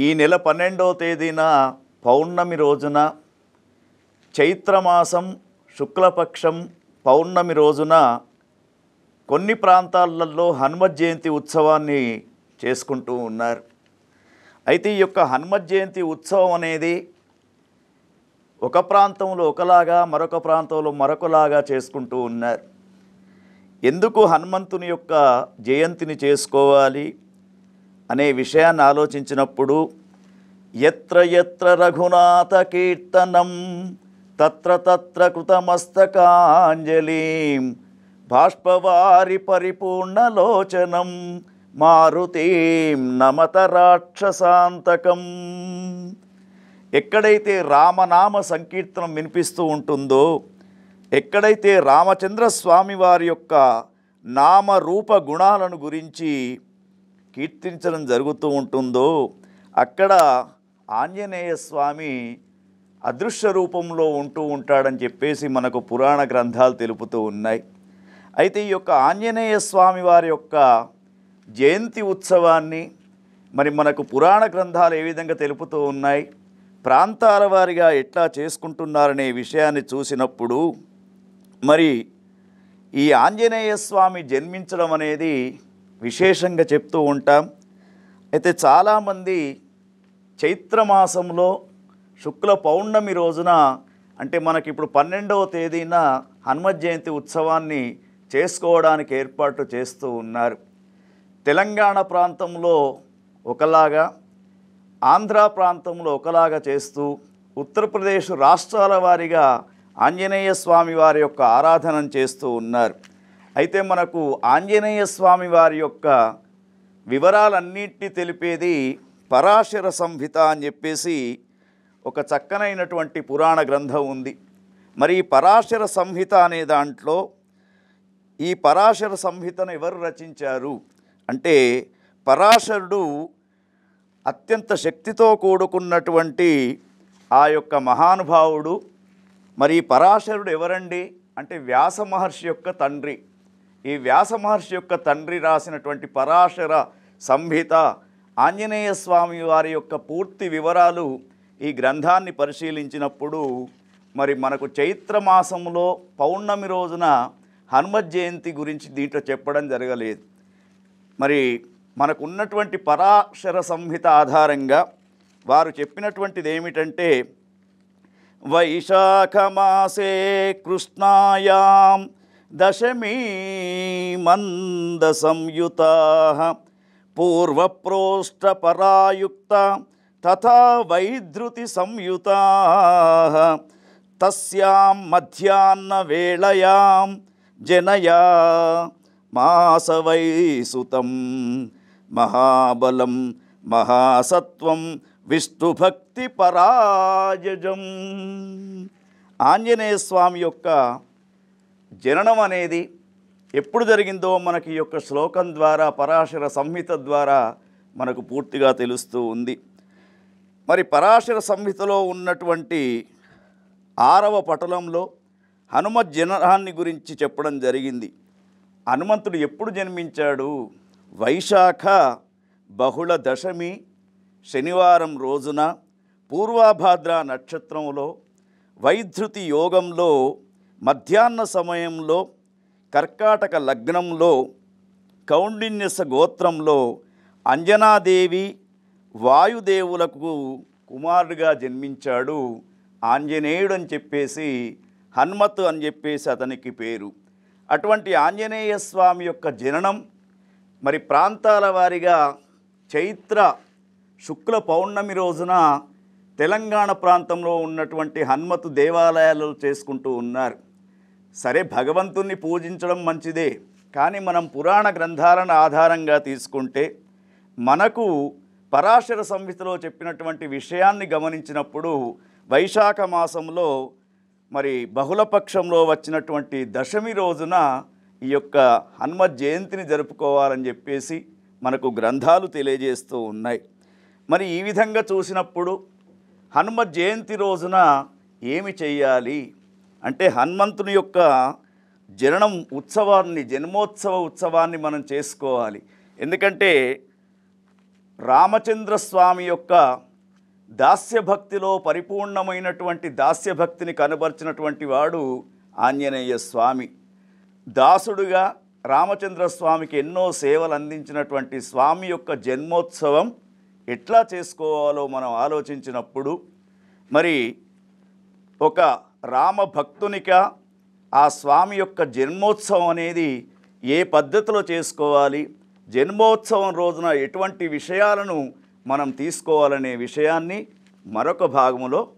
ఈ నెల 12వ తేదీన పౌర్ణమి రోజున చైత్రమాసం శుక్లపక్షం పౌర్ణమి రోజున కొన్ని ప్రాంతాలలో హనుమత్ జయంతి ఉత్సవాన్ని చేసుకుంటూ ఉన్నారు. అయితే ఈ యొక్క హనుమత్ జయంతి ఉత్సవం అనేది ఒక ప్రాంతంలో ఒకలాగా మరొక ప్రాంతంలో మరొకలాగా చేసుకుంటూ ఉన్నారు. ఎందుకు హనుమంతుని యొక్క జయంతిని చేసుకోవాలి అనే విషయాన్ని ఆలోచించినప్పుడు యత్ర యత్ర రఘునాథ కీర్తనం తత్ర తత్ర కృతమస్తకాంజలిం బాష్పవారి పరిపూర్ణలోచనం మారుతీం నమత రాక్షసాంతకం. ఎక్కడైతే రామనామ సంకీర్తనం వినిపిస్తూ ఉంటుందో, ఎక్కడైతే రామచంద్ర స్వామి వారి యొక్క నామరూప గుణాలను గురించి కీర్తించడం జరుగుతూ ఉంటుందో, అక్కడ ఆంజనేయ స్వామి అదృశ్య రూపంలో ఉంటూ ఉంటాడని చెప్పేసి మనకు పురాణ గ్రంథాలు తెలుపుతూ ఉన్నాయి. అయితే ఈ యొక్క ఆంజనేయ స్వామి వారి యొక్క జయంతి ఉత్సవాన్ని మరి మనకు పురాణ గ్రంథాలు ఏ విధంగా తెలుపుతూ ఉన్నాయి, ప్రాంతాల వారిగా ఎట్లా చేసుకుంటున్నారనే విషయాన్ని చూసినప్పుడు మరి ఈ ఆంజనేయ స్వామి జన్మించడం అనేది విశేషంగా చెప్తూ ఉంటాం. అయితే చాలామంది చైత్రమాసంలో శుక్ల పౌర్ణమి రోజున అంటే మనకి ఇప్పుడు 12వ తేదీన హనుమత్ జయంతి ఉత్సవాన్ని చేసుకోవడానికి ఏర్పాట్లు చేస్తూ ఉన్నారు. తెలంగాణ ప్రాంతంలో ఒకలాగా, ఆంధ్ర ప్రాంతంలో ఒకలాగా చేస్తూ ఉత్తరప్రదేశ్ రాష్ట్రాల వారీగా ఆంజనేయ స్వామి వారి యొక్క ఆరాధన చేస్తూ ఉన్నారు. అయితే మనకు ఆంజనేయ స్వామి వారి యొక్క వివరాలన్నింటినీ తెలిపేది పరాశర సంహిత అని చెప్పేసి ఒక చక్కనైనటువంటి పురాణ గ్రంథం ఉంది. మరి ఈ పరాశర సంహిత అనే దాంట్లో ఈ పరాశర సంహితను ఎవరు రచించారు అంటే, పరాశరుడు అత్యంత శక్తితో కూడుకున్నటువంటి ఆ యొక్క మహానుభావుడు. మరి పరాశరుడు ఎవరండి అంటే వ్యాస మహర్షి యొక్క తండ్రి. ఈ వ్యాస మహర్షి యొక్క తండ్రి రాసినటువంటి పరాశర సంహిత, ఆంజనేయ స్వామి వారి యొక్క పూర్తి వివరాలు ఈ గ్రంథాన్ని పరిశీలించినప్పుడు మరి మనకు చైత్రమాసంలో పౌర్ణమి రోజున హనుమత్ జయంతి గురించి దీంట్లో చెప్పడం జరగలేదు. మరి మనకు ఉన్నటువంటి పరాశర సంహిత ఆధారంగా వారు చెప్పినటువంటిది ఏమిటంటే, వైశాఖమాసే కృష్ణాయాం దశమీ మంద సంయుతా పూర్వప్రోష్ఠపరాయుక్త తథా వైధృతి సంయుతా తస్యాం మధ్యాహ్న వేళయాం జనయా మాసవైసుతం మహాబలం మహాసత్వం విష్ణుభక్తి పరాజజం. ఆంజనేయ స్వామి యొక్క జననం అనేది ఎప్పుడు జరిగిందో మనకి ఈ యొక్క శ్లోకం ద్వారా, పరాశర సంహిత ద్వారా మనకు పూర్తిగా తెలుస్తూ ఉంది. మరి పరాశర సంహితలో ఉన్నటువంటి 6వ పటలంలో హనుమత్ జననాన్ని గురించి చెప్పడం జరిగింది. హనుమంతుడు ఎప్పుడు జన్మించాడు? వైశాఖ బహుళ దశమి శనివారం రోజున పూర్వభాద్ర నక్షత్రంలో వైధృతి యోగంలో మధ్యాహ్న సమయంలో కర్కాటక లగ్నంలో కౌండిన్యస గోత్రంలో అంజనాదేవి వాయుదేవులకు కుమారుడిగా జన్మించాడు. ఆంజనేయుడు అని చెప్పేసి, హనుమత్ అని చెప్పేసి అతనికి పేరు. అటువంటి ఆంజనేయ స్వామి యొక్క జననం మరి ప్రాంతాల వారీగా చైత్ర శుక్ల పౌర్ణమి రోజున తెలంగాణ ప్రాంతంలో ఉన్నటువంటి హనుమతు దేవాలయాలలో చేసుకుంటూ ఉన్నారు. సరే, భగవంతుణ్ణి పూజించడం మంచిదే, కానీ మనం పురాణ గ్రంథాలను ఆధారంగా తీసుకుంటే మనకు పరాశర సంహితలో చెప్పినటువంటి విషయాన్ని గమనించినప్పుడు వైశాఖ మాసంలో మరి బహుళపక్షంలో వచ్చినటువంటి దశమి రోజున ఈ యొక్క హనుమత్ జయంతిని జరుపుకోవాలని చెప్పేసి మనకు గ్రంథాలు తెలియజేస్తూ ఉన్నాయి. మరి ఈ విధంగా చూసినప్పుడు హనుమత్ జయంతి రోజున ఏమి చెయ్యాలి అంటే, హనుమంతుని యొక్క జననం ఉత్సవాన్ని, జన్మోత్సవ ఉత్సవాన్ని మనం చేసుకోవాలి. ఎందుకంటే రామచంద్రస్వామి యొక్క దాస్యభక్తిలో పరిపూర్ణమైనటువంటి దాస్యభక్తిని కనబర్చినటువంటి వాడు ఆంజనేయ స్వామి. దాసుడుగా రామచంద్రస్వామికి ఎన్నో సేవలు అందించినటువంటి స్వామి యొక్క జన్మోత్సవం ఎట్లా చేసుకోవాలో మనం ఆలోచించినప్పుడు మరి ఒక రామభక్తునిగా ఆ స్వామి యొక్క జన్మోత్సవం అనేది ఏ పద్ధతిలో చేసుకోవాలి, జన్మోత్సవం రోజున ఎటువంటి విషయాలను మనం తీసుకోవాలనే విషయాన్ని మరొక భాగంలో